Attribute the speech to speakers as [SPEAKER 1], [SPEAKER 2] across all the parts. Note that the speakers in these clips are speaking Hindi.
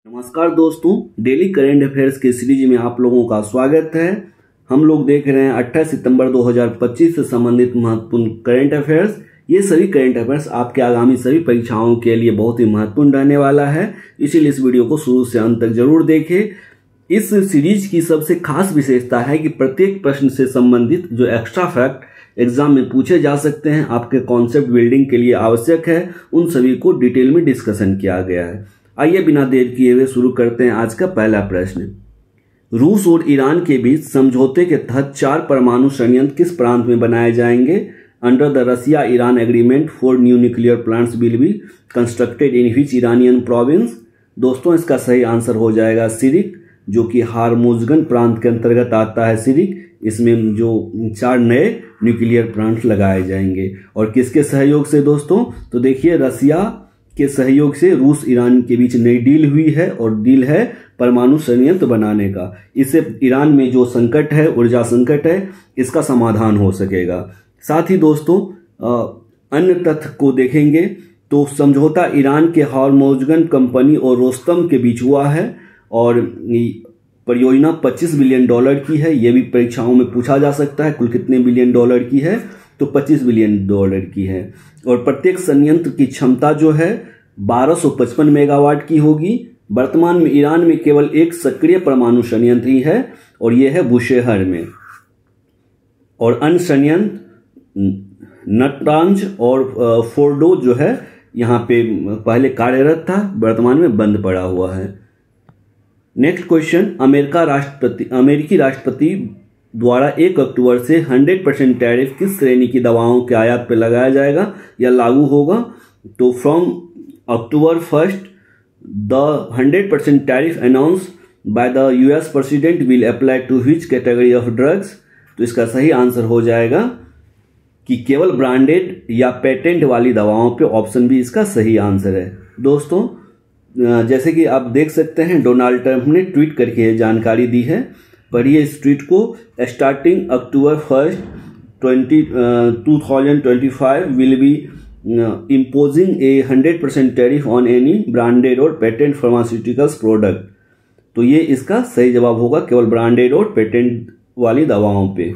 [SPEAKER 1] नमस्कार दोस्तों, डेली करेंट अफेयर्स की सीरीज में आप लोगों का स्वागत है। हम लोग देख रहे हैं 28 सितंबर 2025 से संबंधित महत्वपूर्ण करेंट अफेयर्स। ये सभी करेंट अफेयर्स आपके आगामी सभी परीक्षाओं के लिए बहुत ही महत्वपूर्ण रहने वाला है, इसीलिए इस वीडियो को शुरू से अंत तक जरूर देखें। इस सीरीज की सबसे खास विशेषता है कि प्रत्येक प्रश्न से संबंधित जो एक्स्ट्रा फैक्ट एग्जाम में पूछे जा सकते हैं, आपके कॉन्सेप्ट बिल्डिंग के लिए आवश्यक है, उन सभी को डिटेल में डिस्कशन किया गया है। आइए बिना देर किए हुए शुरू करते हैं आज का पहला प्रश्न। रूस और ईरान के बीच समझौते के तहत 4 परमाणु संयंत्र किस प्रांत में बनाए जाएंगे? Under the Russia Iran agreement 4 new nuclear plants will be constructed in which Iranian province? दोस्तों, इसका सही आंसर हो जाएगा सिरिक, जो कि हार्मुज़गन प्रांत के अंतर्गत आता है। सिरिक, इसमें जो 4 नए न्यूक्लियर प्लांट लगाए जाएंगे। और किसके सहयोग से दोस्तों? तो देखिए, रसिया के सहयोग से रूस ईरान के बीच नई डील हुई है, और डील है परमाणु संयंत्र बनाने का। इससे ईरान में जो संकट है, ऊर्जा संकट है, इसका समाधान हो सकेगा। साथ ही दोस्तों, अन्य तथ्य को देखेंगे तो समझौता ईरान के हार्मुज़गन कंपनी और रोस्तम के बीच हुआ है, और परियोजना $25 बिलियन की है। यह भी परीक्षाओं में पूछा जा सकता है, कुल कितने बिलियन डॉलर की है? तो $25 बिलियन की है। और प्रत्येक संयंत्र की क्षमता जो है 1255 मेगावाट की होगी। वर्तमान में ईरान में केवल एक सक्रिय परमाणु संयंत्र ही है, और यह है बुशेहर में। और अन्य संयंत्र नटरांज और फोर्डो जो है यहाँ पे पहले कार्यरत था, वर्तमान में बंद पड़ा हुआ है। नेक्स्ट क्वेश्चन, अमेरिकी राष्ट्रपति द्वारा 1 अक्टूबर से 100% टैरिफ किस श्रेणी की दवाओं के आयात पर लगाया जाएगा या लागू होगा? तो from October 1 the 100% tariff announce by the US president will apply to which category of drugs? तो इसका सही आंसर हो जाएगा कि केवल ब्रांडेड या पेटेंट वाली दवाओं पे। ऑप्शन बी इसका सही आंसर है। दोस्तों, जैसे कि आप देख सकते हैं, डोनाल्ड ट्रंप ने ट्वीट करके ये जानकारी दी है। पढ़िए इस ट्वीट को। Starting October 1, 2025 will be imposing a 100% tariff on any branded और पेटेंट फार्मास्यूटिकल्स प्रोडक्ट। तो ये इसका सही जवाब होगा, केवल ब्रांडेड और पेटेंट वाली दवाओं पे।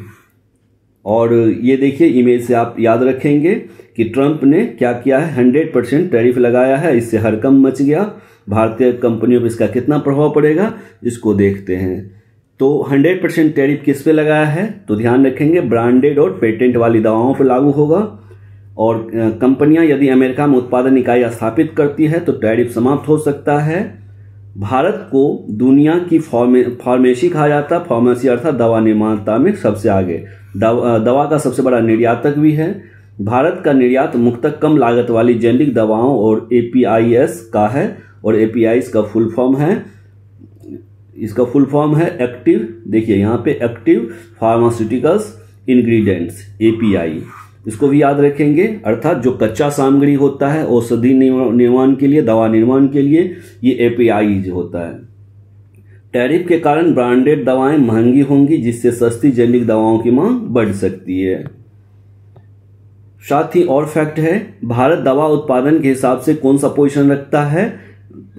[SPEAKER 1] और ये देखिए, इमेज से आप याद रखेंगे कि ट्रंप ने क्या किया है, 100% टैरिफ लगाया है। इससे हड़कंप मच गया। भारतीय कंपनियों पर इसका कितना प्रभाव पड़ेगा, इसको देखते हैं। तो 100% टैरिफ किस पे लगाया है? तो ध्यान रखेंगे, ब्रांडेड और पेटेंट वाली दवाओं पर लागू होगा। और कंपनियां यदि अमेरिका में उत्पादन इकाई स्थापित करती है तो टैरिफ समाप्त हो सकता है। भारत को दुनिया की फार्मेसी कहा जाता है। फार्मेसी अर्थात दवा निर्माता में सबसे आगे, दवा का सबसे बड़ा निर्यातक भी है। भारत का निर्यात मुख्यतः कम लागत वाली जेनेरिक दवाओं और APIs का है, और APIs का फुल फॉर्म है, इसका फुल फॉर्म है एक्टिव, देखिए यहाँ पे एक्टिव फार्मास्यूटिकल्स इंग्रेडिएंट्स, API। इसको भी याद रखेंगे, अर्थात जो कच्चा सामग्री होता है औषधि निर्माण के लिए, दवा निर्माण के लिए, ये API होता है। टैरिफ के कारण ब्रांडेड दवाएं महंगी होंगी, जिससे सस्ती जेनेरिक दवाओं की मांग बढ़ सकती है। साथ ही और फैक्ट है, भारत दवा उत्पादन के हिसाब से कौन सा पोजीशन रखता है?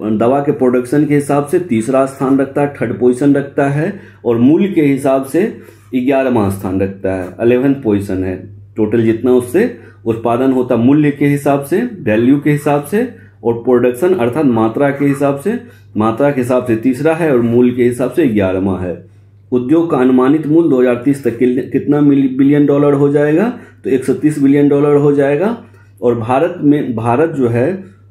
[SPEAKER 1] दवा के प्रोडक्शन के हिसाब से 3रा स्थान रखता है, 3rd पोजीशन रखता है। और मूल्य के हिसाब से 11वां स्थान रखता है, 11th पोजीशन है। टोटल जितना उससे उत्पादन होता, मूल्य के हिसाब से, वैल्यू के हिसाब से, और प्रोडक्शन अर्थात मात्रा के हिसाब से, 3रा है, और मूल्य के हिसाब से 11वां है। उद्योग का अनुमानित मूल्य 2030 तक कितना बिलियन डॉलर हो जाएगा? तो $130 बिलियन हो जाएगा। और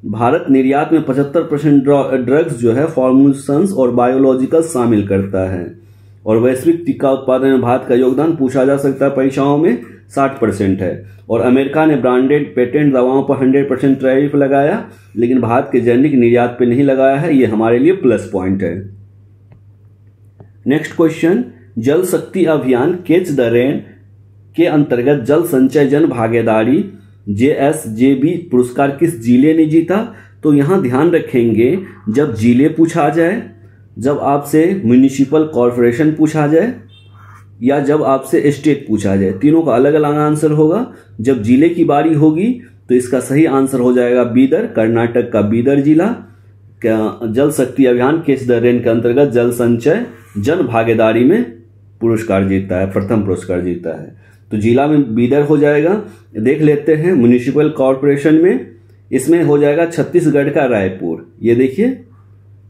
[SPEAKER 1] भारत निर्यात में 75% ड्रग्स जो है फॉर्मुलेशंस और बायोलॉजिकल शामिल करता है। और वैश्विक टीका उत्पादन में भारत का योगदान पूछा जा सकता है परीक्षाओं में, 60% है। और अमेरिका ने ब्रांडेड पेटेंट दवाओं पर 100% टैरिफ लगाया, लेकिन भारत के जेनेरिक निर्यात पे नहीं लगाया है। ये हमारे लिए प्लस पॉइंट है। नेक्स्ट क्वेश्चन, जल शक्ति अभियान कैच द रेन के अंतर्गत जल संचय जन भागीदारी JSJB पुरस्कार किस जिले ने जीता? तो यहां ध्यान रखेंगे, जब जिले पूछा जाए, जब आपसे म्युनिसिपल कॉर्पोरेशन पूछा जाए, या जब आपसे स्टेट पूछा जाए, तीनों का अलग अलग आंसर होगा। जब जिले की बारी होगी तो इसका सही आंसर हो जाएगा बीदर, कर्नाटक का बीदर जिला। जल शक्ति अभियान कैच द रेन के अंतर्गत जल संचय जन भागीदारी में पुरस्कार जीता है, प्रथम पुरस्कार जीता है। तो जिला में बीदर हो जाएगा। देख लेते हैं म्युनिसिपल कॉरपोरेशन में, इसमें हो जाएगा छत्तीसगढ़ का रायपुर। ये देखिए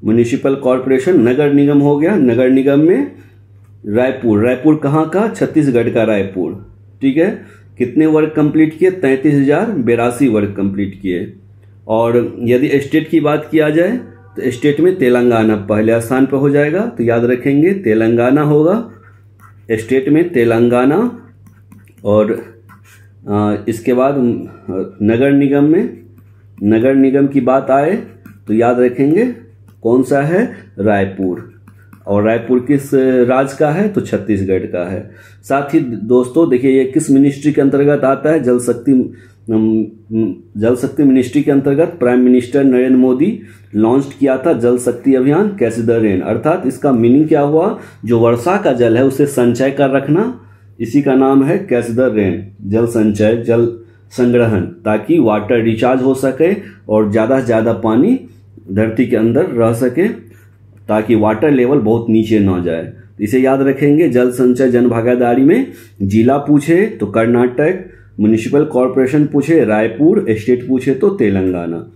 [SPEAKER 1] म्युनिसिपल कॉरपोरेशन, नगर निगम हो गया, नगर निगम में रायपुर। रायपुर कहाँ का? छत्तीसगढ़ का रायपुर। ठीक है, कितने वर्ग कंप्लीट किए? 33,082 वर्ग कंप्लीट किए। और यदि स्टेट की बात किया जाए तो स्टेट में तेलंगाना पहले स्थान पर हो जाएगा, तो याद रखेंगे तेलंगाना होगा स्टेट में, तेलंगाना। और इसके बाद नगर निगम में, नगर निगम की बात आए तो याद रखेंगे कौन सा है? रायपुर। और रायपुर किस राज्य का है? तो छत्तीसगढ़ का है। साथ ही दोस्तों देखिए ये किस मिनिस्ट्री के अंतर्गत आता है? जल शक्ति मिनिस्ट्री के अंतर्गत prime minister Narendra Modi launch किया था जल शक्ति अभियान कैच द रेन। अर्थात इसका मीनिंग क्या हुआ? जो वर्षा का जल है उसे संचय कर रखना, इसी का नाम है कैच द रेन, जल संचय, जल संग्रहण, ताकि वाटर रिचार्ज हो सके और ज्यादा से ज्यादा पानी धरती के अंदर रह सके, ताकि वाटर लेवल बहुत नीचे ना जाए। इसे याद रखेंगे। जल संचय जन भागीदारी में जिला पूछे तो कर्नाटक, म्युनिसिपल कॉरपोरेशन पूछे रायपुर, स्टेट पूछे तो तेलंगाना।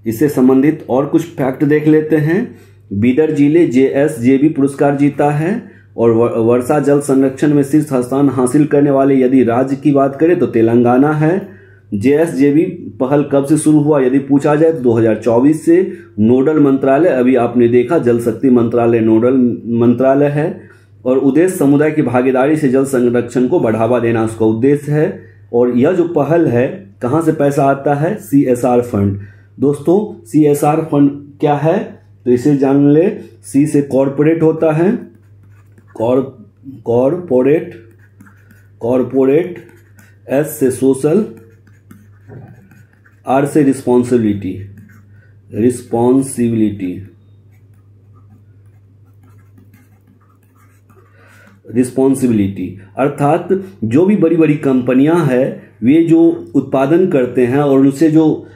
[SPEAKER 1] इससे संबंधित और कुछ फैक्ट देख लेते हैं। बीदर जिले JSJB पुरस्कार जीता है। और वर्षा जल संरक्षण में शीर्ष स्थान हासिल करने वाले यदि राज्य की बात करें तो तेलंगाना है। JSJB पहल कब से शुरू हुआ यदि पूछा जाए तो 2024 से। नोडल मंत्रालय अभी आपने देखा जल शक्ति मंत्रालय नोडल मंत्रालय है। और उद्देश्य समुदाय की भागीदारी से जल संरक्षण को बढ़ावा देना उसका उद्देश्य है। और यह जो पहल है कहां से पैसा आता है? CSR fund. दोस्तों CSR फंड क्या है तो इसे जान ले। C से कॉर्पोरेट होता है, कॉर्पोरेट, S से सोशल, R से रिस्पॉन्सिबिलिटी। अर्थात जो भी बड़ी बड़ी कंपनियां हैं वे जो उत्पादन करते हैं और उनसे जो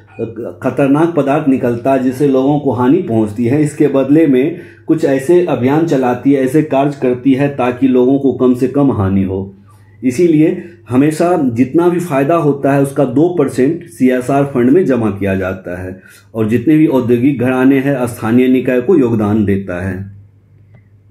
[SPEAKER 1] खतरनाक पदार्थ निकलता है जिससे लोगों को हानि पहुंचती है, इसके बदले में कुछ ऐसे अभियान चलाती है, ऐसे कार्य करती है ताकि लोगों को कम से कम हानि हो। इसीलिए हमेशा जितना भी फायदा होता है उसका 2% CSR फंड में जमा किया जाता है और जितने भी औद्योगिक घराने हैं स्थानीय निकाय को योगदान देता है।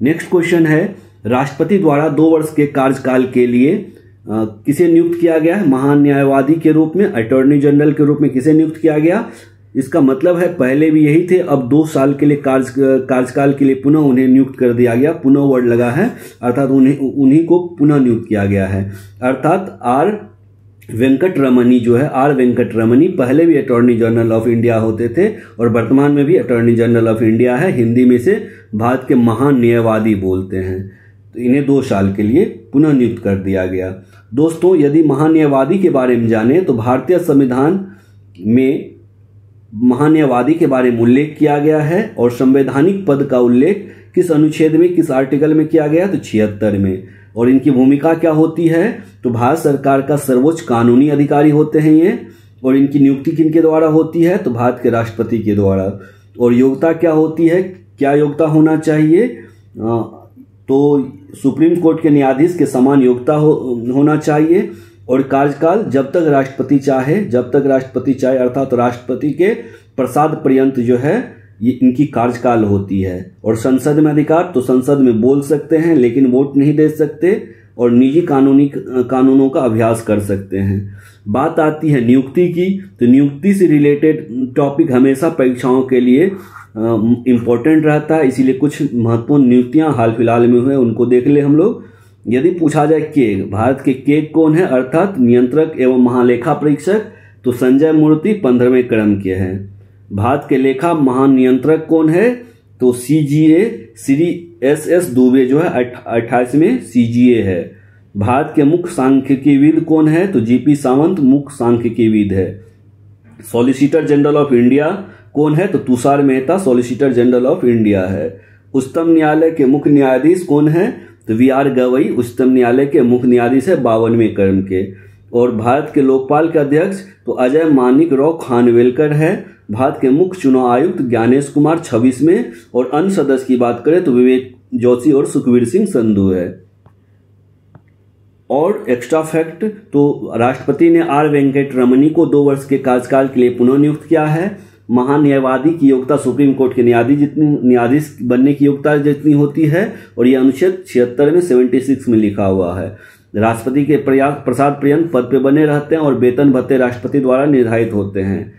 [SPEAKER 1] नेक्स्ट क्वेश्चन है, राष्ट्रपति द्वारा 2 वर्ष के कार्यकाल के लिए किसे नियुक्त किया गया है? महान्यायवादी के रूप में, अटॉर्नी जनरल के रूप में किसे नियुक्त किया गया? इसका मतलब है पहले भी यही थे, अब 2 साल के लिए कार्यकाल के लिए पुनः उन्हें नियुक्त कर दिया गया। पुनः वर्ड लगा है, अर्थात उन्हीं को पुनः नियुक्त किया गया है। अर्थात R वेंकटरमणी जो है, R वेंकटरमणी पहले भी अटॉर्नी जनरल ऑफ इंडिया होते थे और वर्तमान में भी अटॉर्नी जनरल ऑफ इंडिया है। हिंदी में से भारत के महान न्यायवादी बोलते हैं। तो इन्हें 2 साल के लिए पुनः नियुक्त कर दिया गया। दोस्तों यदि महान्यायवादी के बारे में जाने तो भारतीय संविधान में महान्यायवादी के बारे में उल्लेख किया गया है। और संवैधानिक पद का उल्लेख किस अनुच्छेद में, किस आर्टिकल में किया गया? तो 76 में। और इनकी भूमिका क्या होती है? तो भारत सरकार का सर्वोच्च कानूनी अधिकारी होते हैं ये। और इनकी नियुक्ति किनके द्वारा होती है? तो भारत के राष्ट्रपति के द्वारा। और योग्यता क्या होती है, क्या योग्यता होना चाहिए? तो सुप्रीम कोर्ट के न्यायाधीश के समान योग्यता होना चाहिए। और कार्यकाल जब तक राष्ट्रपति चाहे, अर्थात राष्ट्रपति के प्रसाद पर्यंत जो है ये इनकी कार्यकाल होती है। और संसद में अधिकार, तो संसद में बोल सकते हैं लेकिन वोट नहीं दे सकते और निजी कानूनों का अभ्यास कर सकते हैं। बात आती है नियुक्ति की, तो नियुक्ति से रिलेटेड टॉपिक हमेशा परीक्षाओं के लिए इम्पोर्टेंट रहता है। इसीलिए कुछ महत्वपूर्ण नियुक्तियां हाल फिलहाल में हुए उनको देख ले हम लोग। यदि पूछा जाए केग, भारत के केग कौन है? अर्थात नियंत्रक एवं महालेखा परीक्षक, तो संजय मूर्ति 15वें क्रम के हैं। भारत के लेखा महानियंत्रक कौन है? तो CGA श्री SS दुबे जो है 28वें CGA है। भारत के मुख्य सांख्यिकीविद कौन है? तो GP सावंत मुख्य सांख्यिकीविद है। सॉलिसिटर जनरल ऑफ इंडिया कौन है? तो Tushar Mehta solicitor general of India है। उच्चतम न्यायालय के मुख्य न्यायाधीश कौन है? तो VR गवई उच्चतम न्यायालय के मुख्य न्यायाधीश है 52वें क्रम के। और भारत के लोकपाल के अध्यक्ष तो अजय मानिक राव खानवेलकर है। भारत के मुख्य चुनाव आयुक्त ज्ञानेश कुमार 26वें, और अन्य सदस्य की बात करें तो विवेक जोशी और सुखबीर सिंह संधू है। और एक्स्ट्रा फैक्ट, तो राष्ट्रपति ने आर वेंकट रमनी को 2 वर्ष के कार्यकाल के लिए पुनः नियुक्त किया है। महान्यायवादी की योग्यता सुप्रीम कोर्ट के न्यायाधीश बनने की योग्यता जितनी होती है, और यह अनुच्छेद 76 में 76 में लिखा हुआ है। राष्ट्रपति के प्रसाद पर्यंत पद पे बने रहते हैं और वेतन भत्ते राष्ट्रपति द्वारा निर्धारित होते हैं।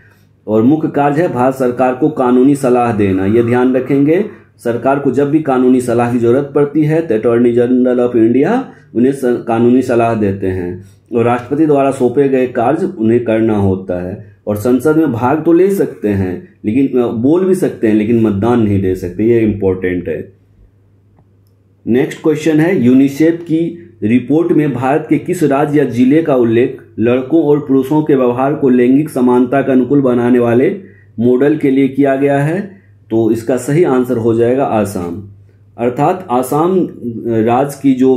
[SPEAKER 1] और मुख्य कार्य है भारत सरकार को कानूनी सलाह देना। यह ध्यान रखेंगे, सरकार को जब भी कानूनी सलाह की जरूरत पड़ती है तो अटॉर्नी जनरल ऑफ इंडिया उन्हें कानूनी सलाह देते हैं, और राष्ट्रपति द्वारा सौंपे गए कार्य उन्हें करना होता है। और संसद में भाग तो ले सकते हैं, लेकिन बोल भी सकते हैं, लेकिन मतदान नहीं दे सकते। ये इंपॉर्टेंट है। नेक्स्ट क्वेश्चन है, यूनिसेफ की रिपोर्ट में भारत के किस राज्य या जिले का उल्लेख लड़कों और पुरुषों के व्यवहार को लैंगिक समानता के अनुकूल बनाने वाले मॉडल के लिए किया गया है? तो इसका सही आंसर हो जाएगा आसाम। अर्थात आसाम राज्य की जो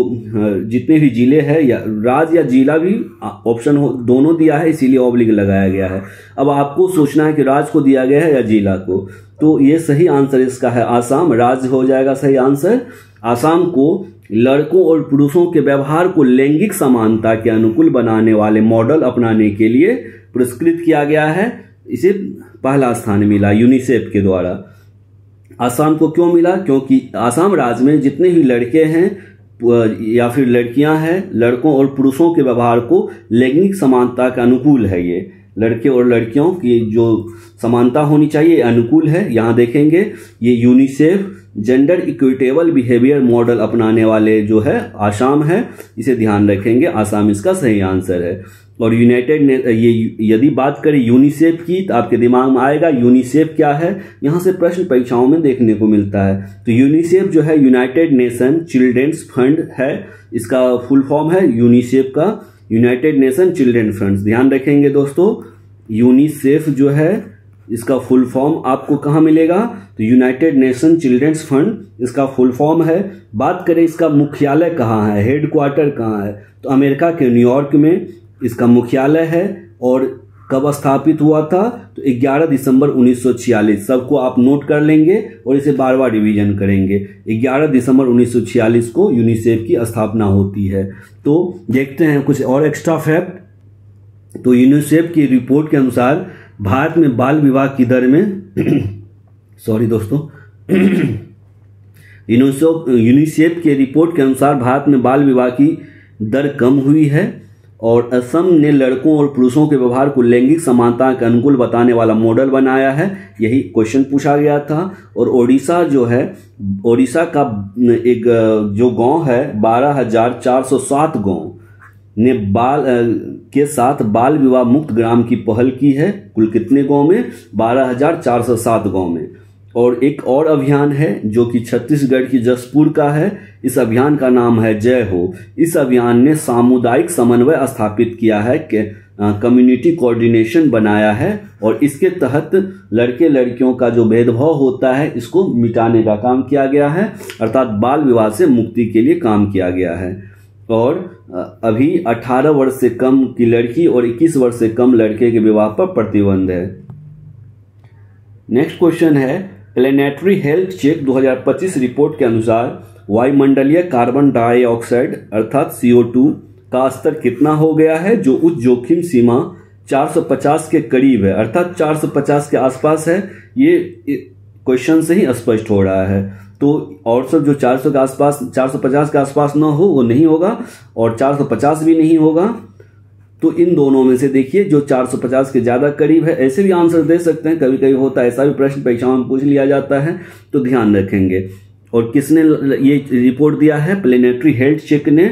[SPEAKER 1] जितने भी जिले हैं, या राज्य या जिला भी ऑप्शन दोनों दिया है, इसीलिए ऑब्लिक लगाया गया है। अब आपको सोचना है कि राज्य को दिया गया है या जिला को, तो ये सही आंसर इसका है आसाम। राज्य हो जाएगा सही आंसर। आसाम को लड़कों और पुरुषों के व्यवहार को लैंगिक समानता के अनुकूल बनाने वाले मॉडल अपनाने के लिए पुरस्कृत किया गया है। इसे पहला स्थान मिला यूनिसेफ के द्वारा। आसाम को क्यों मिला? क्योंकि आसाम राज्य में जितने भी लड़के हैं या फिर लड़कियां हैं, लड़कों और पुरुषों के व्यवहार को लैंगिक समानता के अनुकूल है। ये लड़के और लड़कियों की जो समानता होनी चाहिए अनुकूल है। यहाँ देखेंगे ये UNICEF gender equitable behaviour model अपनाने वाले जो है आसाम है, इसे ध्यान रखेंगे। आसाम इसका सही आंसर है। और ये यदि बात करें यूनिसेफ की तो आपके दिमाग में आएगा यूनिसेफ क्या है, यहाँ से प्रश्न परीक्षाओं में देखने को मिलता है। तो यूनिसेफ जो है यूनाइटेड नेशन चिल्ड्रेंस फंड है, इसका फुल फॉर्म है यूनिसेफ का यूनाइटेड नेशन चिल्ड्रेन फंड। ध्यान रखेंगे दोस्तों, यूनिसेफ जो है इसका फुल फॉर्म आपको कहाँ मिलेगा? तो यूनाइटेड नेशन चिल्ड्रेंस फंड इसका फुल फॉर्म है। बात करें इसका मुख्यालय कहाँ है, हेडक्वार्टर कहाँ है, तो अमेरिका के न्यूयॉर्क में इसका मुख्यालय है। और कब स्थापित हुआ था? तो 11 दिसंबर 1946। सबको आप नोट कर लेंगे और इसे बार बार रिवीजन करेंगे। 11 दिसंबर 1946 को यूनिसेफ की स्थापना होती है। तो देखते हैं कुछ और एक्स्ट्रा फैक्ट। तो यूनिसेफ की रिपोर्ट के अनुसार भारत में बाल विवाह की दर में सॉरी दोस्तों यूनिसेफ के रिपोर्ट के अनुसार भारत में बाल विवाह की दर कम हुई है। और असम ने लड़कों और पुरुषों के व्यवहार को लैंगिक समानता के अनुकूल बताने वाला मॉडल बनाया है। यही क्वेश्चन पूछा गया था। और ओडिशा जो है, ओडिशा का एक जो गांव है 12,407 गांव ने के साथ बाल विवाह मुक्त ग्राम की पहल की है। कुल कितने गांव में? 12,407 गांव में। और एक और अभियान है जो कि छत्तीसगढ़ की जसपुर का है। इस अभियान का नाम है जय हो। इस अभियान ने सामुदायिक समन्वय स्थापित किया है, कम्युनिटी कोऑर्डिनेशन बनाया है। और इसके तहत लड़के लड़कियों का जो भेदभाव होता है इसको मिटाने का काम किया गया है, अर्थात बाल विवाह से मुक्ति के लिए काम किया गया है। और अभी 18 वर्ष से कम की लड़की और 21 वर्ष से कम लड़के के विवाह पर प्रतिबंध है। नेक्स्ट क्वेश्चन है, प्लेनेटरी हेल्थ चेक 2025 रिपोर्ट के अनुसार वायुमंडलीय कार्बन डाइऑक्साइड अर्थात CO2 का स्तर कितना हो गया है, जो उच्च जोखिम सीमा 450 के करीब है, अर्थात 450 के आसपास है। ये क्वेश्चन से ही स्पष्ट हो रहा है। तो और सब जो 400 के आसपास 450 के आसपास ना हो वो नहीं होगा, और 450 भी नहीं होगा। तो इन दोनों में से देखिए जो 450 के ज्यादा करीब है। ऐसे भी आंसर दे सकते हैं, कभी कभी होता है, ऐसा भी प्रश्न परीक्षाओं में पूछ लिया जाता है, तो ध्यान रखेंगे। और किसने ये रिपोर्ट दिया है? प्लेनेटरी हेल्थ चेक ने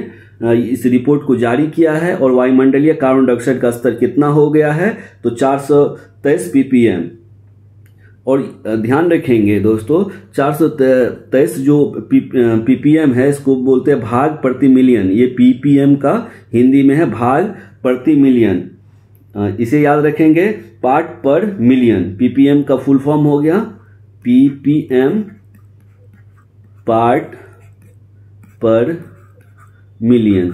[SPEAKER 1] इस रिपोर्ट को जारी किया है। और वायुमंडलीय कार्बन डाइऑक्साइड का स्तर कितना हो गया है? तो 423 ppm। और ध्यान रखेंगे दोस्तों 423 जो ppm है इसको बोलते हैं भाग प्रति मिलियन। ये ppm का हिंदी में है भाग प्रति मिलियन। इसे याद रखेंगे, पार्ट पर मिलियन। ppm का फुल फॉर्म हो गया ppm, पार्ट पर मिलियन।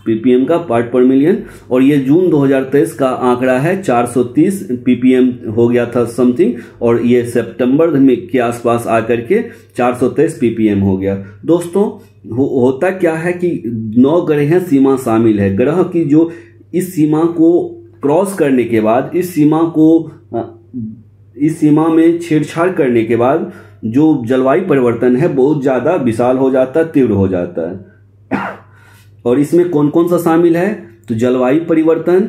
[SPEAKER 1] ppm का पार्ट पर मिलियन, और ये जून 2023 का आंकड़ा है 430 ppm हो गया था समथिंग, और ये सितंबर में के आसपास आकर के 423 ppm हो गया। दोस्तों होता क्या है कि 9 ग्रह सीमा शामिल है। ग्रह की जो इस सीमा को क्रॉस करने के बाद, इस सीमा में छेड़छाड़ करने के बाद जो जलवायु परिवर्तन है बहुत ज़्यादा विशाल हो जाता है, तीव्र हो जाता है। और इसमें कौन कौन सा शामिल है? तो जलवायु परिवर्तन,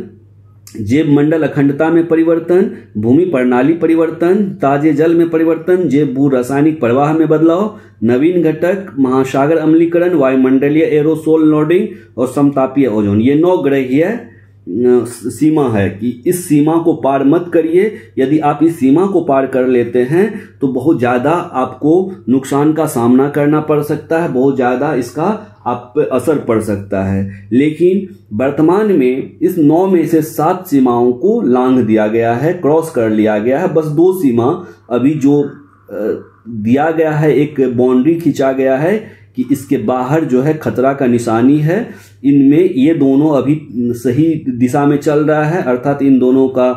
[SPEAKER 1] जैव मंडल अखंडता में परिवर्तन, भूमि प्रणाली परिवर्तन, ताजे जल में परिवर्तन, जैव भू रासायनिक प्रवाह में बदलाव, नवीन घटक, महासागर अम्लीकरण, वायुमंडलीय एरोसोल लोडिंग और समतापीय ओजोन। ये 9 ग्रहीय सीमा है कि इस सीमा को पार मत करिए। यदि आप इस सीमा को पार कर लेते हैं तो बहुत ज़्यादा आपको नुकसान का सामना करना पड़ सकता है, बहुत ज़्यादा इसका आप पे असर पड़ सकता है। लेकिन वर्तमान में इस 9 में से 7 सीमाओं को लांघ दिया गया है, क्रॉस कर लिया गया है। बस 2 सीमा अभी जो दिया गया है, एक बाउंड्री खींचा गया है कि इसके बाहर जो है खतरा का निशानी है। इनमें ये दोनों अभी सही दिशा में चल रहा है, अर्थात इन दोनों का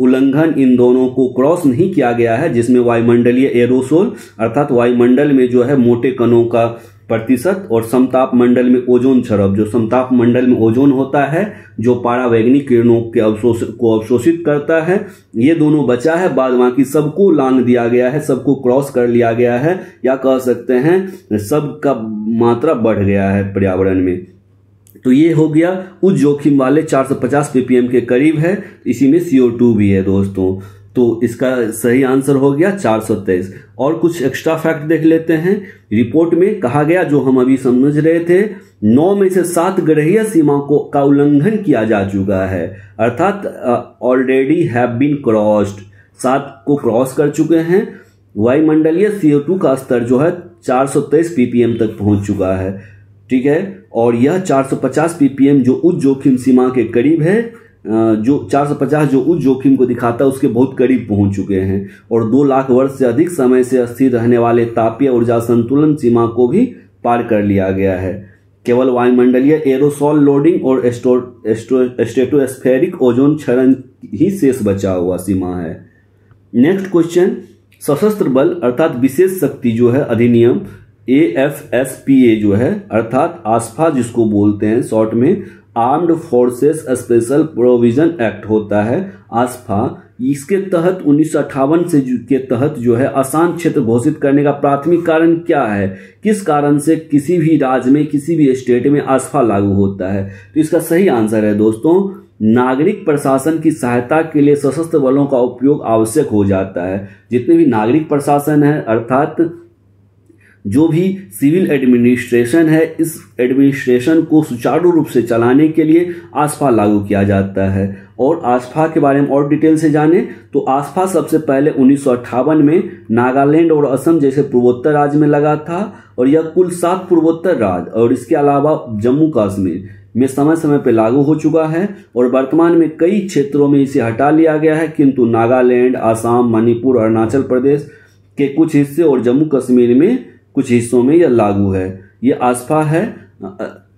[SPEAKER 1] उल्लंघन, इन दोनों को क्रॉस नहीं किया गया है, जिसमें वायुमंडलीय एरोसोल अर्थात वायुमंडल में जो है मोटे कणों का प्रतिशत और समताप मंडल में ओजोन क्षरभ, जो समताप मंडल में ओजोन होता है जो पारावैगनिक किरणों के को अवशोषित करता है, ये दोनों बचा है। बाद बाकी सबको लांघ दिया गया है, सबको क्रॉस कर लिया गया है, या कह सकते हैं सबका मात्रा बढ़ गया है पर्यावरण में। तो ये हो गया उच्च जोखिम वाले 450 ppm के करीब है, इसी में CO2 भी है दोस्तों। तो इसका सही आंसर हो गया 423। और कुछ एक्स्ट्रा फैक्ट देख लेते हैं। रिपोर्ट में कहा गया, जो हम अभी समझ रहे थे, 9 में से 7 ग्रहीय सीमा का उल्लंघन किया जा चुका है, अर्थात ऑलरेडी हैव बीन क्रॉस्ड, 7 को क्रॉस कर चुके हैं। वायुमंडलीय CO2 का स्तर जो है 423 ppm तक पहुंच चुका है, ठीक है। और यह 450 ppm जो उच्च जोखिम सीमा के करीब है, जो 450 जो उच्च जोखिम को दिखाता है उसके बहुत करीब पहुंच चुके हैं। और 2 लाख वर्ष से अधिक समय से स्थिर रहने वाले तापीय ऊर्जा संतुलन सीमा को भी पार कर लिया गया है। केवल वायुमंडलीय एरोसोल लोडिंग और स्ट्रेटोस्फेरिक ओजोन क्षरण ही शेष बचा हुआ सीमा है। नेक्स्ट क्वेश्चन, सशस्त्र बल अर्थात विशेष शक्ति जो है अधिनियम AFSPA जो है, अर्थात आस्फा जिसको बोलते हैं शॉर्ट में, armed forces special provision act होता है आस्फा। इसके तहत 1958 से के तहत जो है आसान क्षेत्र घोषित करने का प्राथमिक कारण क्या है? किस कारण से किसी भी राज्य में, किसी भी स्टेट में आस्फा लागू होता है? तो इसका सही आंसर है दोस्तों, नागरिक प्रशासन की सहायता के लिए सशस्त्र बलों का उपयोग आवश्यक हो जाता है। जितने भी नागरिक प्रशासन है, अर्थात जो भी सिविल एडमिनिस्ट्रेशन है, इस एडमिनिस्ट्रेशन को सुचारू रूप से चलाने के लिए आस्फा लागू किया जाता है। और आस्फा के बारे में और डिटेल से जाने तो आस्फा सबसे पहले 1958 में नागालैंड और असम जैसे पूर्वोत्तर राज्य में लगा था, और यह कुल 7 पूर्वोत्तर राज्य और इसके अलावा जम्मू कश्मीर में समय समय पर लागू हो चुका है। और वर्तमान में कई क्षेत्रों में इसे हटा लिया गया है, किंतु नागालैंड, असम, मणिपुर, अरुणाचल प्रदेश के कुछ हिस्से और जम्मू कश्मीर में कुछ हिस्सों में यह लागू है। यह आस्फा है,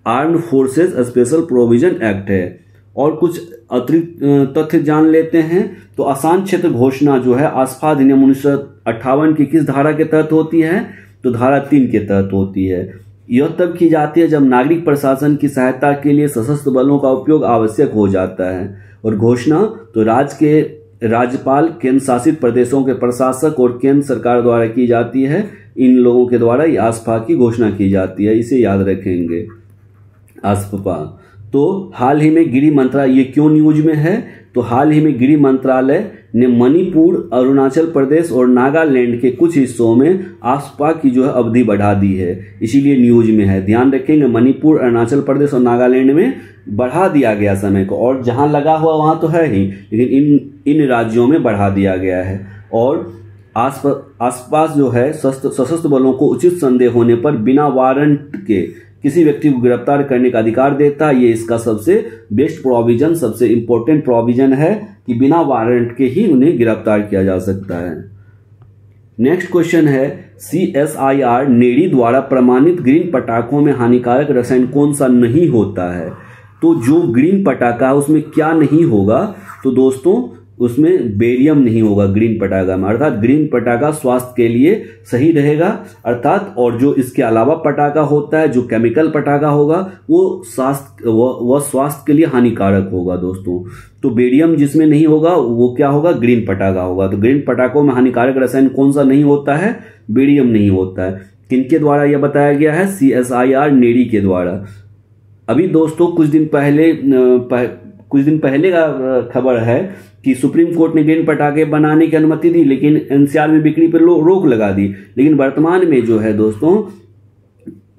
[SPEAKER 1] armed forces special provision act है। और कुछ अतिरिक्त तथ्य जान लेते हैं। तो आसान क्षेत्र घोषणा जो है आस्फा अधिनियम 1958 की किस धारा के तहत होती है? तो धारा 3 के तहत होती है। यह तब की जाती है जब नागरिक प्रशासन की सहायता के लिए सशस्त्र बलों का उपयोग आवश्यक हो जाता है। और घोषणा तो राज्य के राज्यपाल, केंद्र शासित प्रदेशों के प्रशासक और केंद्र सरकार द्वारा की जाती है। इन लोगों के द्वारा ये आस्फा की घोषणा की जाती है, इसे याद रखेंगे आस्फा। तो हाल ही में गृह मंत्रालय, ये क्यों न्यूज में है? तो हाल ही में गृह मंत्रालय ने मणिपुर, अरुणाचल प्रदेश और नागालैंड के कुछ हिस्सों में आस्फा की जो है अवधि बढ़ा दी है, इसीलिए न्यूज में है। ध्यान रखेंगे, मणिपुर, अरुणाचल प्रदेश और नागालैंड में बढ़ा दिया गया समय को, और जहां लगा हुआ वहां तो है ही, लेकिन इन राज्यों में बढ़ा दिया गया है। और आसपास जो है सशस्त्र बलों को उचित संदेह होने पर बिना वारंट के किसी व्यक्ति को गिरफ्तार करने का अधिकार देता है। ये इसका सबसे बेस्ट प्रोविजन, सबसे इंपॉर्टेंट प्रोविजन है कि बिना वारंट के ही उन्हें गिरफ्तार किया जा सकता है। नेक्स्ट क्वेश्चन है, CSIR नेडी द्वारा प्रमाणित ग्रीन पटाखों में हानिकारक रसायन कौन सा नहीं होता है? तो जो ग्रीन पटाखा है उसमें क्या नहीं होगा? तो दोस्तों उसमें बेरियम नहीं होगा ग्रीन पटाखा में, अर्थात ग्रीन पटाखा स्वास्थ्य के लिए सही रहेगा अर्थात। और जो इसके अलावा पटाखा होता है, जो केमिकल पटाखा होगा वो स्वास्थ्य के लिए हानिकारक होगा दोस्तों। तो बेरियम जिसमें नहीं होगा वो क्या होगा? ग्रीन पटाखा होगा। तो ग्रीन पटाखों में हानिकारक रसायन कौन सा नहीं होता है? बेरियम नहीं होता है। किनके द्वारा यह बताया गया है? CSIR नेडी के द्वारा। अभी दोस्तों कुछ दिन पहले का खबर है कि सुप्रीम कोर्ट ने ग्रीन पटाखे बनाने की अनुमति दी, लेकिन NCR में बिक्री पर रोक लगा दी। लेकिन वर्तमान में जो है दोस्तों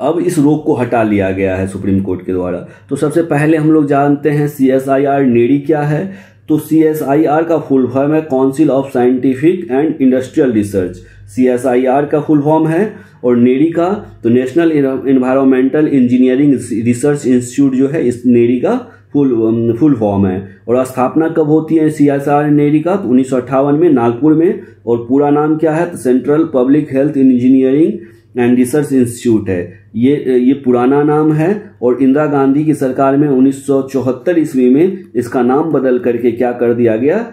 [SPEAKER 1] अब इस रोक को हटा लिया गया है सुप्रीम कोर्ट के द्वारा। तो सबसे पहले हम लोग जानते हैं CSIR नेडी क्या है। तो CSIR का फुल फॉर्म है council of scientific and industrial research, CSIR का फुल फॉर्म है। और नेडी का तो national environmental engineering research institute जो है इस नेडी का फुल फॉर्म है। और स्थापना कब होती है CSIR नेडी का? तो 1958 में नागपुर में। और पूरा नाम क्या है? तो central public health engineering and research institute है। ये पुराना नाम है। और इंदिरा गांधी की सरकार में 1974 ईस्वी में इसका नाम बदल करके क्या कर दिया गया?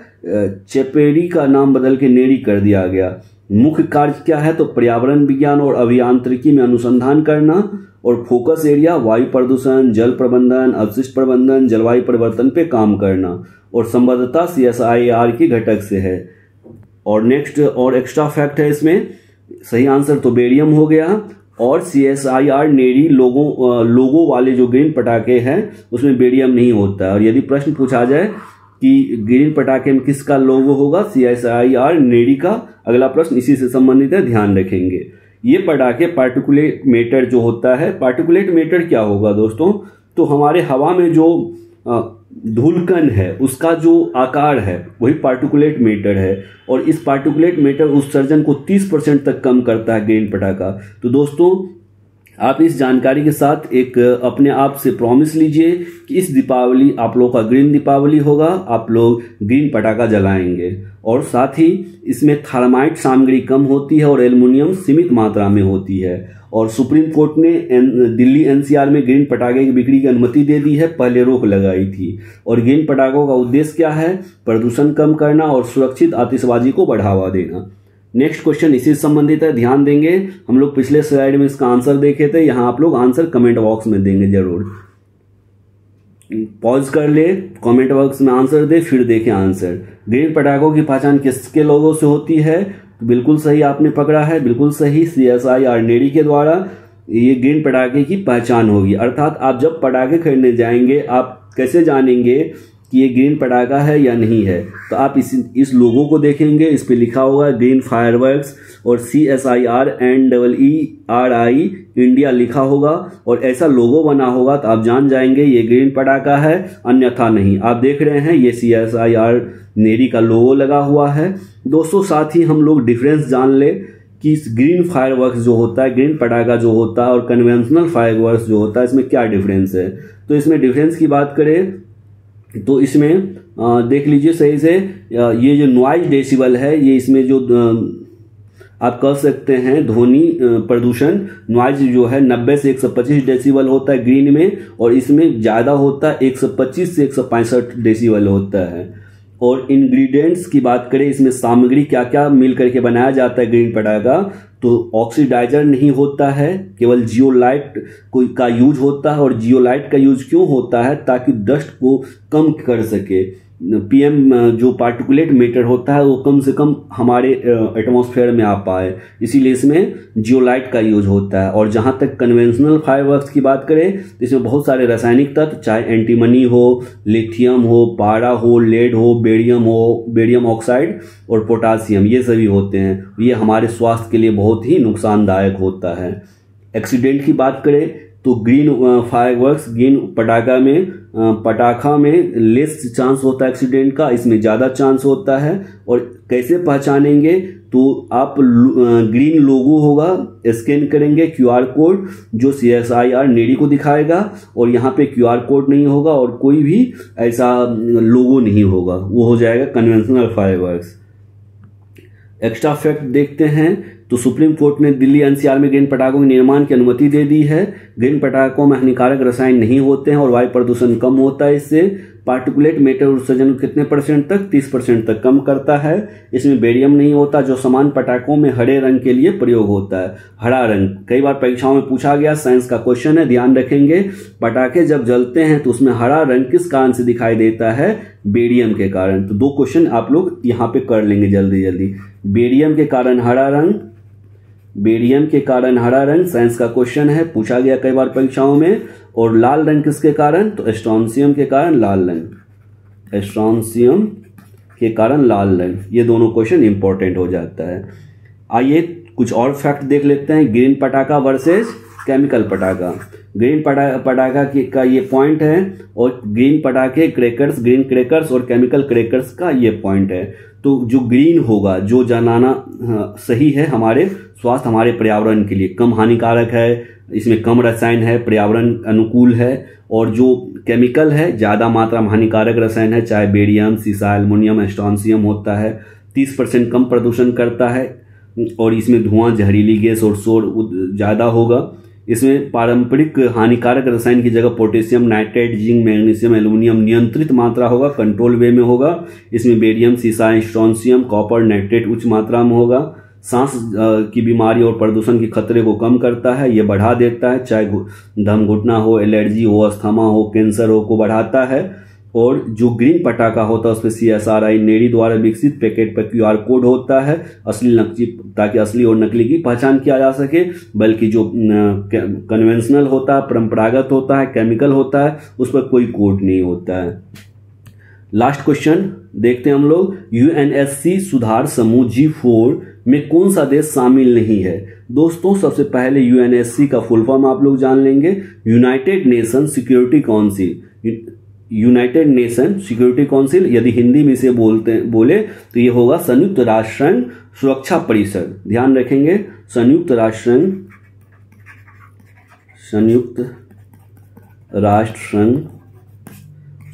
[SPEAKER 1] चेपेडी का नाम बदल के नेडी कर दिया गया। मुख्य कार्य क्या है? तो पर्यावरण विज्ञान और अभियांत्रिकी में अनुसंधान करना। और फोकस एरिया वायु प्रदूषण, जल प्रबंधन, अपशिष्ट प्रबंधन, जलवायु परिवर्तन पे काम करना। और संबद्धता CSIR के घटक से है। और नेक्स्ट और एक्स्ट्रा फैक्ट है इसमें, सही आंसर तो बेरियम हो गया। और CSIR नेडी लोगो वाले जो ग्रीन पटाखे हैं उसमें बेरियम नहीं होता है। और यदि प्रश्न पूछा जाए कि ग्रीन पटाखे में किसका लोगो होगा? CSIR नेडी का। अगला प्रश्न इसी से संबंधित है, ध्यान रखेंगे। ये पटाखे पार्टिकुलेट मैटर जो होता है, पार्टिकुलेट मैटर क्या होगा दोस्तों? तो हमारे हवा में जो धूलकण है उसका जो आकार है वही पार्टिकुलेट मैटर है। और इस पार्टिकुलेट मैटर उत्सर्जन को 30% तक कम करता है ग्रीन पटाखा। तो दोस्तों आप इस जानकारी के साथ एक अपने आप से प्रॉमिस लीजिए कि इस दीपावली आप लोग का ग्रीन दीपावली होगा, आप लोग ग्रीन पटाखा जलाएंगे। और साथ ही इसमें थर्माइट सामग्री कम होती है और एल्युमिनियम सीमित मात्रा में होती है। और सुप्रीम कोर्ट ने दिल्ली NCR में ग्रीन पटाखे की बिक्री की अनुमति दे दी है, पहले रोक लगाई थी। और ग्रीन पटाखों का उद्देश्य क्या है? प्रदूषण कम करना और सुरक्षित आतिशबाजी को बढ़ावा देना। नेक्स्ट क्वेश्चन इसी से संबंधित है, ध्यान देंगे। हम लोग पिछले स्लाइड में इसका आंसर देखे थे, यहाँ आप लोग आंसर कमेंट बॉक्स में देंगे जरूर। पॉज कर ले, कमेंट बॉक्स में आंसर दे, फिर देखें आंसर। ग्रीन पटाखों की पहचान किसके लोगों से होती है? तो बिल्कुल सही आपने पकड़ा है, बिल्कुल सही, CSIR नेडी के द्वारा ये ग्रीन पटाखे की पहचान होगी। अर्थात आप जब पटाखे खरीदने जाएंगे आप कैसे जानेंगे कि ये ग्रीन पटाखा है या नहीं है? तो आप इस लोगो को देखेंगे, इस पे लिखा होगा ग्रीन फायरवर्क्स और CSIR NEERI इंडिया लिखा होगा और ऐसा लोगो बना होगा तो आप जान जाएंगे ये ग्रीन पटाखा है, अन्यथा नहीं। आप देख रहे हैं ये CSIR नेडी का लोगो लगा हुआ है। दोस्तों साथ ही हम लोग डिफरेंस जान ले कि ग्रीन फायरवर्क्स जो होता है, ग्रीन पटाखा जो होता है और कन्वेंशनल फायरवर्क्स जो होता है, इसमें क्या डिफरेंस है। तो इसमें डिफरेंस की बात करें तो इसमें देख लीजिए सही से, ये जो नॉइज डेसिबल है ये इसमें जो आप कह सकते हैं ध्वनि प्रदूषण नॉइज जो है 90 से 125 डेसिबल होता है ग्रीन में, और इसमें ज़्यादा होता है 125 से 165 डेसिबल होता है। और इंग्रेडिएंट्स की बात करें, इसमें सामग्री क्या क्या मिल करके बनाया जाता है ग्रीन पटाखा, तो ऑक्सीडाइजर नहीं होता है, केवल जियोलाइट का यूज होता है। और जियोलाइट का यूज क्यों होता है? ताकि डस्ट को कम कर सके। PM जो पार्टिकुलेट मैटर होता है वो कम से कम हमारे एटमॉस्फेयर में आ पाए, इसीलिए इसमें जियोलाइट का यूज होता है। और जहाँ तक कन्वेंशनल फायरवर्क्स की बात करें तो इसमें बहुत सारे रासायनिक तत्व, चाहे एंटीमनी हो, लिथियम हो, पारा हो, लेड हो, बेरियम ऑक्साइड और पोटासियम, ये सभी होते हैं। ये हमारे स्वास्थ्य के लिए बहुत ही नुकसानदायक होता है। एक्सीडेंट की बात करें तो ग्रीन फायरवर्क्स, ग्रीन पटाखा में लेस चांस होता है एक्सीडेंट का, इसमें ज़्यादा चांस होता है। और कैसे पहचानेंगे? तो आप ग्रीन लोगो होगा, स्कैन करेंगे QR कोड जो CSIR नेडी को दिखाएगा, और यहाँ पे QR कोड नहीं होगा और कोई भी ऐसा लोगो नहीं होगा, वो हो जाएगा कन्वेंशनल फायरवर्क्स। एक्स्ट्रा फैक्ट देखते हैं तो सुप्रीम कोर्ट ने दिल्ली एनसीआर में ग्रेन पटाखों के निर्माण की अनुमति दे दी है। ग्रेन पटाखों में हानिकारक रसायन नहीं होते हैं और वायु प्रदूषण कम होता है। इससे पार्टिकुलेट मैटर उत्सर्जन कितने परसेंट तक, 30% तक कम करता है। इसमें बेरियम नहीं होता जो समान पटाखों में हरे रंग के लिए प्रयोग होता है। हरा रंग कई बार परीक्षाओं में पूछा गया, साइंस का क्वेश्चन है, ध्यान रखेंगे। पटाखे जब जलते हैं तो उसमें हरा रंग किस कारण से दिखाई देता है? बेरियम के कारण। तो 2 क्वेश्चन आप लोग यहाँ पे कर लेंगे जल्दी जल्दी। बेरियम के कारण हरा रंग, बेरियम के कारण हरा रंग साइंस का क्वेश्चन है, पूछा गया कई बार परीक्षाओं में। और लाल रंग किसके कारण? तो स्ट्रोंशियम के कारण लाल रंग, स्ट्रोंशियम के कारण लाल रंग। ये दोनों क्वेश्चन इंपॉर्टेंट हो जाता है। आइए कुछ और फैक्ट देख लेते हैं। ग्रीन पटाखा वर्सेस केमिकल पटाखा। ग्रीन पटाखा का ये पॉइंट है और ग्रीन पटाखे क्रैकर्स, ग्रीन क्रैकर्स और केमिकल क्रैकर्स का ये पॉइंट है। तो जो ग्रीन होगा, जो जलाना सही है हमारे स्वास्थ्य, हमारे पर्यावरण के लिए कम हानिकारक है, इसमें कम रसायन है, पर्यावरण अनुकूल है। और जो केमिकल है ज़्यादा मात्रा में हानिकारक रसायन है, चाहे बेरियम, सीसा, एल्युमिनियम, स्ट्रोंशियम होता है, 30% कम प्रदूषण करता है और इसमें धुआं, जहरीली गैस और शोर ज़्यादा होगा। इसमें पारंपरिक हानिकारक रसायन की जगह potassium nitrate, zinc, magnesium, aluminium नियंत्रित मात्रा होगा, कंट्रोल वे में होगा। इसमें बेरियम, सीसा, स्ट्रोंशियम, कॉपर, नाइट्रेट उच्च मात्रा में होगा। सांस की बीमारी और प्रदूषण के खतरे को कम करता है, ये बढ़ा देता है, चाहे दम घुटना हो, एलर्जी हो, अस्थमा हो, कैंसर हो को बढ़ाता है। और जो ग्रीन पटाखा होता है उसमें CSRI नेरी द्वारा विकसित पैकेट पर QR कोड होता है, असली नकली, ताकि असली और नकली की पहचान किया जा सके। बल्कि जो कन्वेंशनल होता है, परंपरागत होता है, केमिकल होता है, उस पर कोई कोड नहीं होता है। लास्ट क्वेश्चन देखते हैं हम लोग। UNSC सुधार समूह G4 में कौन सा देश शामिल नहीं है? दोस्तों सबसे पहले UNSC का फुल फॉर्म आप लोग जान लेंगे, United nation security council. United nation security council, यदि हिंदी में इसे बोले तो ये होगा संयुक्त राष्ट्र संघ सुरक्षा परिषद। ध्यान रखेंगे, संयुक्त राष्ट्र संघ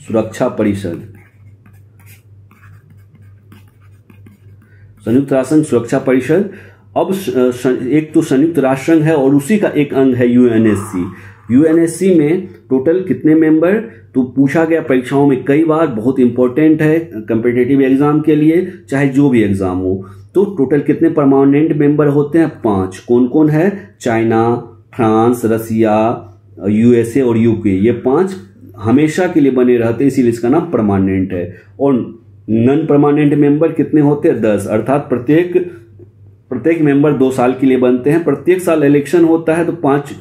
[SPEAKER 1] सुरक्षा परिषद, संयुक्त राष्ट्र संघ सुरक्षा परिषद। अब एक तो संयुक्त राष्ट्र संघ है और उसी का एक अंग है UNSC। UNSC में टोटल कितने मेंबर, तो पूछा गया परीक्षाओं में कई बार, बहुत इंपॉर्टेंट है कॉम्पिटिटिव एग्जाम के लिए, चाहे जो भी एग्जाम हो। तो टोटल कितने परमानेंट मेंबर होते हैं? 5। कौन कौन है? चाइना, फ्रांस, रसिया, USA और UK। ये 5 हमेशा के लिए बने रहते हैं, इसीलिए इसका नाम परमानेंट है। और नॉन परमानेंट मेंबर कितने होते हैं? 10। अर्थात प्रत्येक मेंबर 2 साल के लिए बनते हैं। प्रत्येक साल इलेक्शन होता है तो 5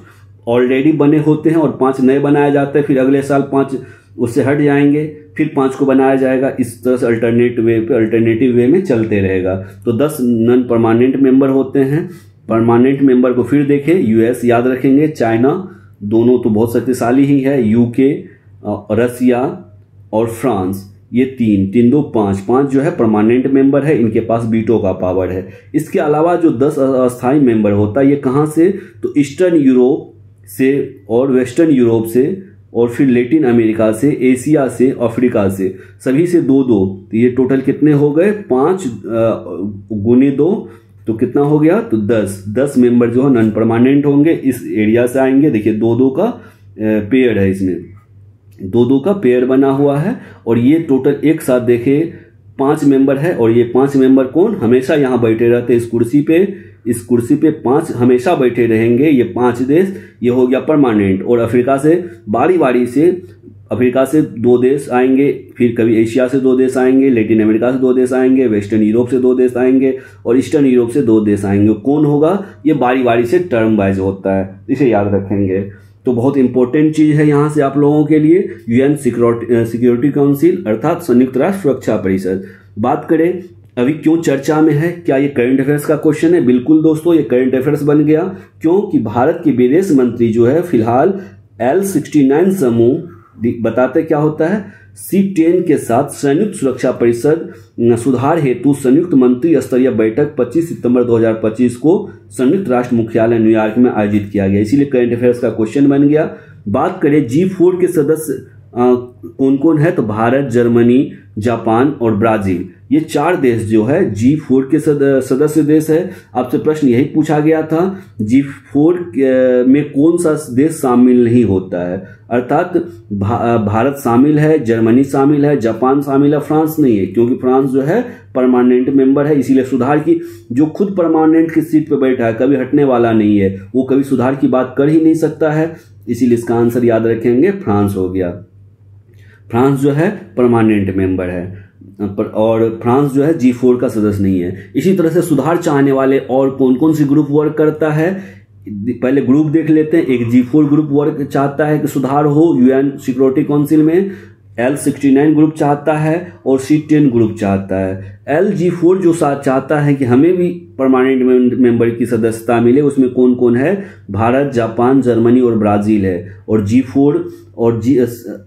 [SPEAKER 1] ऑलरेडी बने होते हैं और 5 नए बनाए जाते हैं। फिर अगले साल 5 उससे हट जाएंगे, फिर 5 को बनाया जाएगा। इस तरह से अल्टरनेटिव वे में चलते रहेगा। तो 10 नॉन परमानेंट मेंबर होते हैं। परमानेंट मेंबर को फिर देखें, US याद रखेंगे, चाइना, दोनों तो बहुत शक्तिशाली ही है, UK, रसिया और फ्रांस, ये 3 2 5 जो है परमानेंट मेंबर है, इनके पास वीटो का पावर है। इसके अलावा जो 10 अस्थायी मेंबर होता है, ये कहाँ से? तो ईस्टर्न यूरोप से और वेस्टर्न यूरोप से और फिर लैटिन अमेरिका से, एशिया से, अफ्रीका से, सभी से 2-2। तो ये टोटल कितने हो गए? 5 गुने 2 तो कितना हो गया? तो 10 मेंबर जो है नॉन परमानेंट होंगे, इस एरिया से आएंगे। देखिए 2-2 का पेयर है, इसमें 2-2 का पेयर बना हुआ है। और ये टोटल एक साथ देखे 5 मेंबर है। और ये 5 मेंबर कौन? हमेशा यहाँ बैठे रहते हैं इस कुर्सी पे 5 हमेशा बैठे रहेंगे। ये 5 देश, ये हो गया परमानेंट। और अफ्रीका से बारी बारी से, अफ्रीका से 2 देश आएंगे, फिर कभी एशिया से 2 देश आएंगे, लैटिन अमेरिका से 2 देश आएंगे, वेस्टर्न यूरोप से 2 देश आएंगे और ईस्टर्न यूरोप से 2 देश आएंगे। कौन होगा? ये बारी बारी से टर्म वाइज होता है, इसे याद रखेंगे। तो बहुत इंपॉर्टेंट चीज है यहाँ से आप लोगों के लिए, UN सिक्योरिटी काउंसिल अर्थात संयुक्त राष्ट्र सुरक्षा परिषद। बात करें अभी क्यों चर्चा में है, क्या ये करंट अफेयर्स का क्वेश्चन है? बिल्कुल दोस्तों, ये करंट अफेयर्स बन गया। क्योंकि भारत के विदेश मंत्री जो है फिलहाल L69 समूह बताते क्या होता है, C10 के साथ संयुक्त सुरक्षा परिषद सुधार हेतु संयुक्त मंत्री स्तरीय बैठक 25 सितंबर 2025 को संयुक्त राष्ट्र मुख्यालय न्यूयॉर्क में आयोजित किया गया। इसीलिए करंट अफेयर्स का क्वेश्चन बन गया। बात करें G4 के सदस्य कौन कौन है, तो भारत, जर्मनी, जापान और ब्राजील। ये 4 देश जो है G4 के सदस्य देश है। आपसे प्रश्न यही पूछा गया था, G4 में कौन सा देश शामिल नहीं होता है, अर्थात भारत शामिल है, जर्मनी शामिल है, जापान शामिल है, फ्रांस नहीं है, क्योंकि फ्रांस जो है परमानेंट मेंबर है। इसीलिए सुधार की, जो खुद परमानेंट की सीट पर बैठा है, कभी हटने वाला नहीं है, वो कभी सुधार की बात कर ही नहीं सकता है। इसीलिए इसका आंसर याद रखेंगे, फ्रांस हो गया। फ्रांस जो है परमानेंट मेंबर है और फ्रांस जो है G4 का सदस्य नहीं है। इसी तरह से सुधार चाहने वाले और कौन कौन सी ग्रुप वर्क करता है, पहले ग्रुप देख लेते हैं। एक G4 ग्रुप वर्क चाहता है कि सुधार हो यूएन सिक्योरिटी काउंसिल में, L69 ग्रुप चाहता है और C10 ग्रुप चाहता है। LG4 जो चाहता है कि हमें भी परमानेंट मेंबर की सदस्यता मिले, उसमें कौन कौन है, भारत, जापान, जर्मनी और ब्राजील है। और G4 और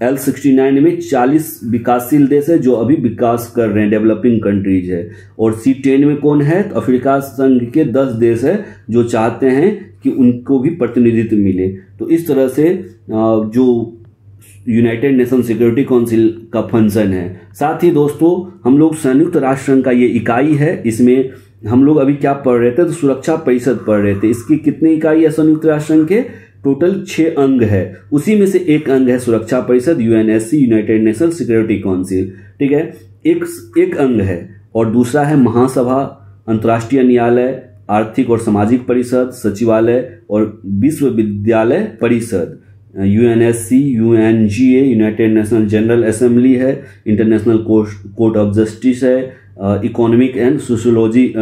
[SPEAKER 1] L69 में 40 विकासशील देश है जो अभी विकास कर रहे हैं, डेवलपिंग कंट्रीज है। और C10 में कौन है, तो अफ्रीका संघ के 10 देश है जो चाहते हैं कि उनको भी प्रतिनिधित्व मिले। तो इस तरह से जो यूनाइटेड नेशन सिक्योरिटी काउंसिल का फंक्शन है। साथ ही दोस्तों हम लोग संयुक्त राष्ट्र संघ का ये इकाई है, इसमें हम लोग अभी क्या पढ़ रहे थे, तो सुरक्षा परिषद पढ़ रहे थे। इसकी कितनी इकाई है संयुक्त राष्ट्र संघ के, टोटल 6 अंग है, उसी में से एक अंग है सुरक्षा परिषद, UNSC, United nation security council, ठीक है, एक अंग है। और दूसरा है महासभा, अंतर्राष्ट्रीय न्यायालय, आर्थिक और सामाजिक परिषद, सचिवालय और विश्वविद्यालय परिषद। UNSC, UNGA, United national general assembly है, इंटरनेशनल कोर्ट ऑफ जस्टिस है, इकोनॉमिक एंड सोशियोलॉजी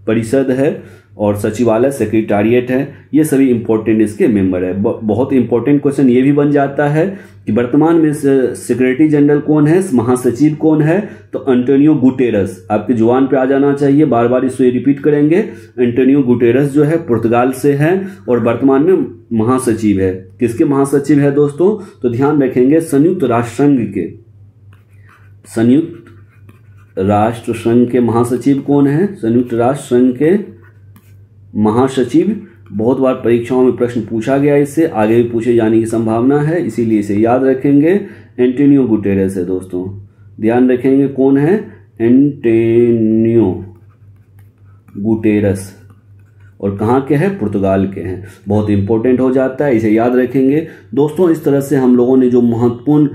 [SPEAKER 1] परिषद है और सचिवालय, सेक्रेटारिएट है। ये सभी इंपॉर्टेंट इसके मेंबर है। बहुत इंपॉर्टेंट क्वेश्चन ये भी बन जाता है कि वर्तमान में सेक्रेटरी जनरल कौन है, महासचिव कौन है, तो एंटोनियो गुटेरस। आपके जुबान पे आ जाना चाहिए, बार बार इसे रिपीट करेंगे। एंटोनियो गुटेरस जो है पुर्तगाल से है और वर्तमान में महासचिव है। किसके महासचिव है दोस्तों, तो ध्यान रखेंगे संयुक्त राष्ट्र संघ के, संयुक्त राष्ट्र संघ के महासचिव कौन है, संयुक्त राष्ट्र संघ के महासचिव। बहुत बार परीक्षाओं में प्रश्न पूछा गया, इससे आगे भी पूछे जाने की संभावना है, इसीलिए इसे याद रखेंगे। एंटोनियो गुटेरेस है दोस्तों, ध्यान रखेंगे कौन है, एंटोनियो गुटेरस, और कहाँ के हैं, पुर्तगाल के हैं। बहुत इंपॉर्टेंट हो जाता है, इसे याद रखेंगे दोस्तों। इस तरह से हम लोगों ने जो महत्वपूर्ण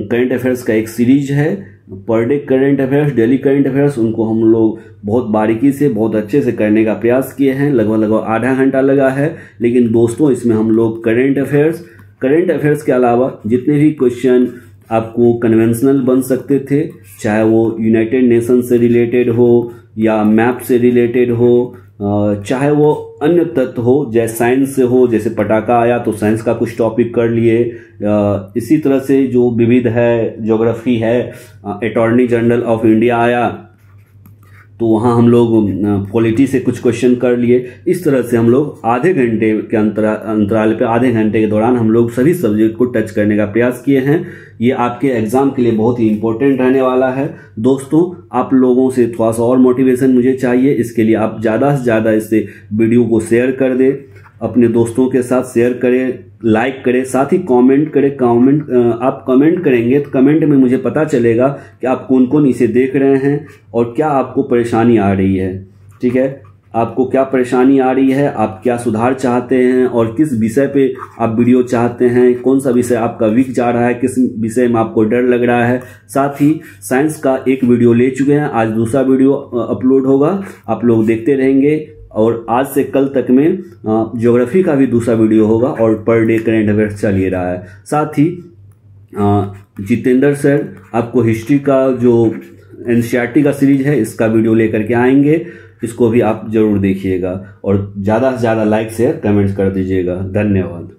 [SPEAKER 1] करंट अफेयर्स का एक सीरीज है, per day current affairs, daily current affairs, उनको हम लोग बहुत बारीकी से, बहुत अच्छे से करने का प्रयास किए हैं। लगभग आधा घंटा लगा है, लेकिन दोस्तों इसमें हम लोग करंट अफेयर्स के अलावा जितने भी क्वेश्चन आपको कन्वेंशनल बन सकते थे, चाहे वो यूनाइटेड नेशन से रिलेटेड हो या मैप से रिलेटेड हो, चाहे वो अन्य तत्व हो, जैसे साइंस से हो, जैसे पटाखा आया तो साइंस का कुछ टॉपिक कर लिए। इसी तरह से जो विविध है, ज्योग्राफी है, अटॉर्नी जनरल ऑफ इंडिया आया तो वहाँ हम लोग पॉलिटी से कुछ क्वेश्चन कर लिए। इस तरह से हम लोग आधे घंटे के अंतराल पे, आधे घंटे के दौरान हम लोग सभी सब्जेक्ट को टच करने का प्रयास किए हैं। ये आपके एग्जाम के लिए बहुत ही इंपॉर्टेंट रहने वाला है दोस्तों। आप लोगों से थोड़ा सा और मोटिवेशन मुझे चाहिए, इसके लिए आप ज़्यादा से ज़्यादा इससे वीडियो को शेयर कर दें, अपने दोस्तों के साथ शेयर करें, लाइक करें, साथ ही कमेंट करें। आप कमेंट करेंगे तो कमेंट में मुझे पता चलेगा कि आप कौन कौन इसे देख रहे हैं और क्या आपको परेशानी आ रही है, ठीक है। आपको क्या परेशानी आ रही है, आप क्या सुधार चाहते हैं और किस विषय पे आप वीडियो चाहते हैं, कौन सा विषय आपका वीक जा रहा है, किस विषय में आपको डर लग रहा है। साथ ही साइंस का एक वीडियो ले चुके हैं, आज दूसरा वीडियो अपलोड होगा, आप लोग देखते रहेंगे। और आज से कल तक में ज्योग्राफी का भी दूसरा वीडियो होगा और पर डे करंट अफेयर्स चल ही रहा है। साथ ही जितेंद्र सर आपको हिस्ट्री का जो एनसीईआरटी का सीरीज है, इसका वीडियो लेकर के आएंगे, इसको भी आप जरूर देखिएगा और ज़्यादा से ज़्यादा लाइक शेयर कमेंट्स कर दीजिएगा। धन्यवाद।